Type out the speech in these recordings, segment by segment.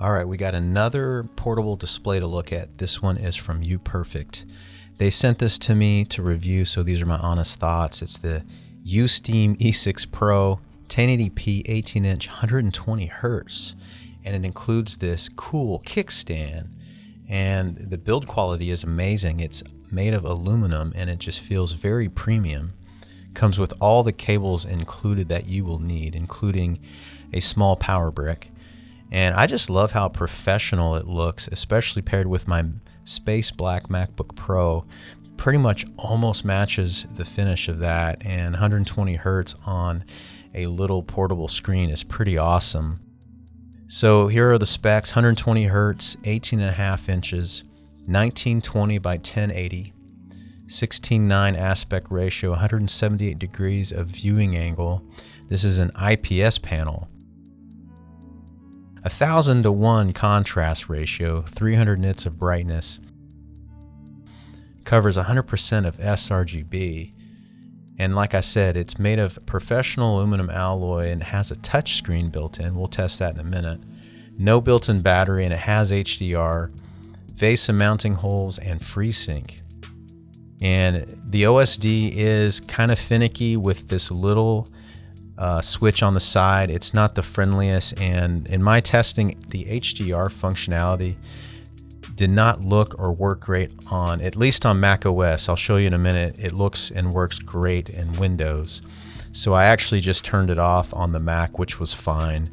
All right, we got another portable display to look at. This one is from UPerfect. They sent this to me to review, so these are my honest thoughts. It's the USteam E6 Pro 1080p 18-inch 120 hertz, and it includes this cool kickstand. And the build quality is amazing. It's made of aluminum and it just feels very premium. Comes with all the cables included that you will need, including a small power brick. And I just love how professional it looks, especially paired with my space black MacBook Pro. Pretty much almost matches the finish of that, and 120 hertz on a little portable screen is pretty awesome. So here are the specs: 120 hertz, 18.5 inches, 1920 by 1080, 16:9 aspect ratio, 178 degrees of viewing angle. This is an IPS panel. 1000:1 contrast ratio, 300 nits of brightness, covers 100% of sRGB, and like I said, it's made of professional aluminum alloy and has a touch screen built in. We'll test that in a minute. No built-in battery, and it has HDR, VESA mounting holes, and FreeSync. And the OSD is kind of finicky with this little switch on the side. It's not the friendliest, and in my testing, the HDR functionality did not look or work great on, at least on Mac OS. I'll show you in a minute. It looks and works great in Windows. So I actually just turned it off on the Mac, which was fine.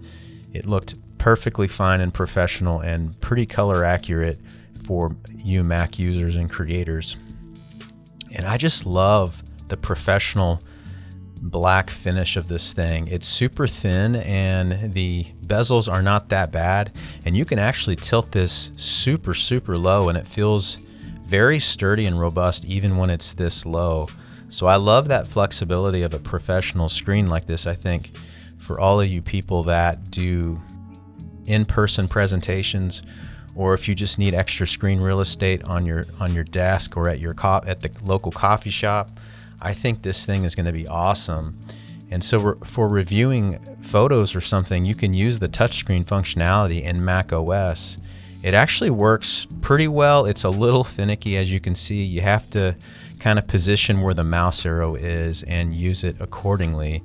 It looked perfectly fine and professional and pretty color accurate for you Mac users and creators. And I just love the professional black finish of this thing. It's super thin and the bezels are not that bad, and you can actually tilt this super low and it feels very sturdy and robust even when it's this low. So I love that flexibility of a professional screen like this. I think for all of you people that do in-person presentations, or if you just need extra screen real estate on your desk or at the local coffee shop, I think this thing is going to be awesome. And so for reviewing photos or something, you can use the touchscreen functionality in Mac OS. It actually works pretty well. It's a little finicky, as you can see. You have to kind of position where the mouse arrow is and use it accordingly.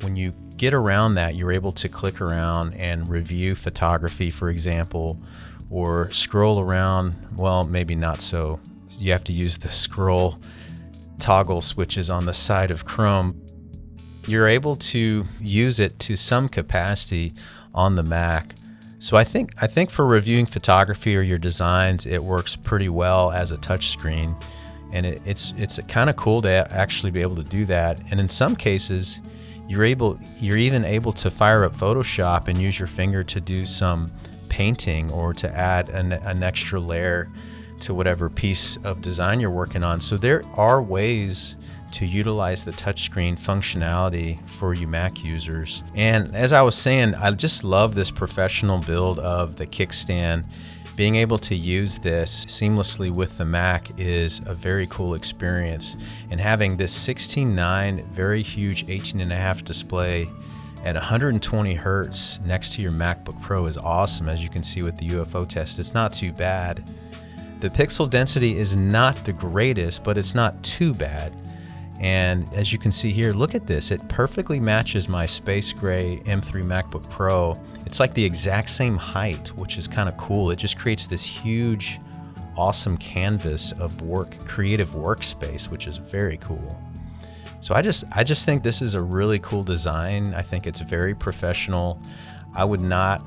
When you get around that, you're able to click around and review photography, for example, or scroll around. Well, maybe not so. You have to use the scroll toggle switches on the side of Chrome. You're able to use it to some capacity on the Mac. So I think for reviewing photography or your designs, it works pretty well as a touchscreen, and it's kind of cool to actually be able to do that. And in some cases, you're even able to fire up Photoshop and use your finger to do some painting or to add an extra layer to whatever piece of design you're working on. So there are ways to utilize the touchscreen functionality for you Mac users. And as I was saying, I just love this professional build of the kickstand. Being able to use this seamlessly with the Mac is a very cool experience. And having this 16:9 very huge 18.5 display at 120 hertz next to your MacBook Pro is awesome. As you can see with the UFO test, it's not too bad. The pixel density is not the greatest, but it's not too bad. And as you can see here, look at this. It perfectly matches my space gray M3 MacBook Pro. It's like the exact same height, which is kind of cool. It just creates this huge, awesome canvas of creative workspace, which is very cool. So I just think this is a really cool design. I think it's very professional. I would not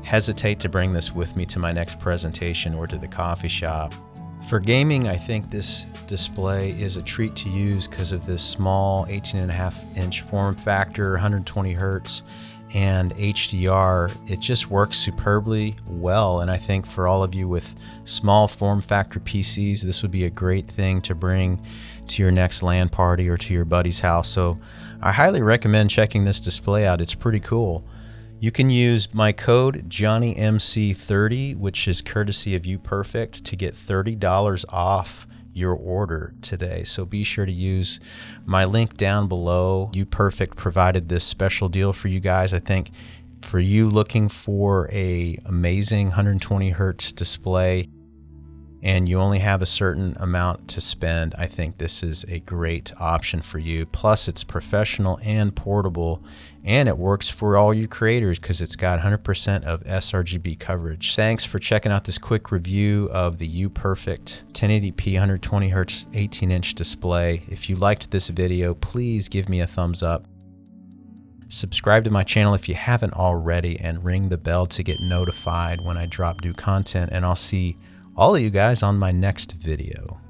hesitate to bring this with me to my next presentation or to the coffee shop. For gaming, I think this display is a treat to use because of this small 18.5-inch form factor, 120 hertz, and HDR. It just works superbly well, and I think for all of you with small form factor PCs, this would be a great thing to bring to your next LAN party or to your buddy's house. So I highly recommend checking this display out. It's pretty cool. You can use my code JohnnyMC30, which is courtesy of UPerfect, to get $30 off your order today. So be sure to use my link down below. UPerfect provided this special deal for you guys. I think For you looking for a amazing 120 hertz display and you only have a certain amount to spend, I think this is a great option for you. Plus it's professional and portable, and it works for all you creators because it's got 100% of sRGB coverage. Thanks for checking out this quick review of the UPerfect 1080p 120 hertz 18-inch display. If you liked this video, please give me a thumbs up. Subscribe to my channel if you haven't already, and ring the bell to get notified when I drop new content, and I'll see all of you guys on my next video.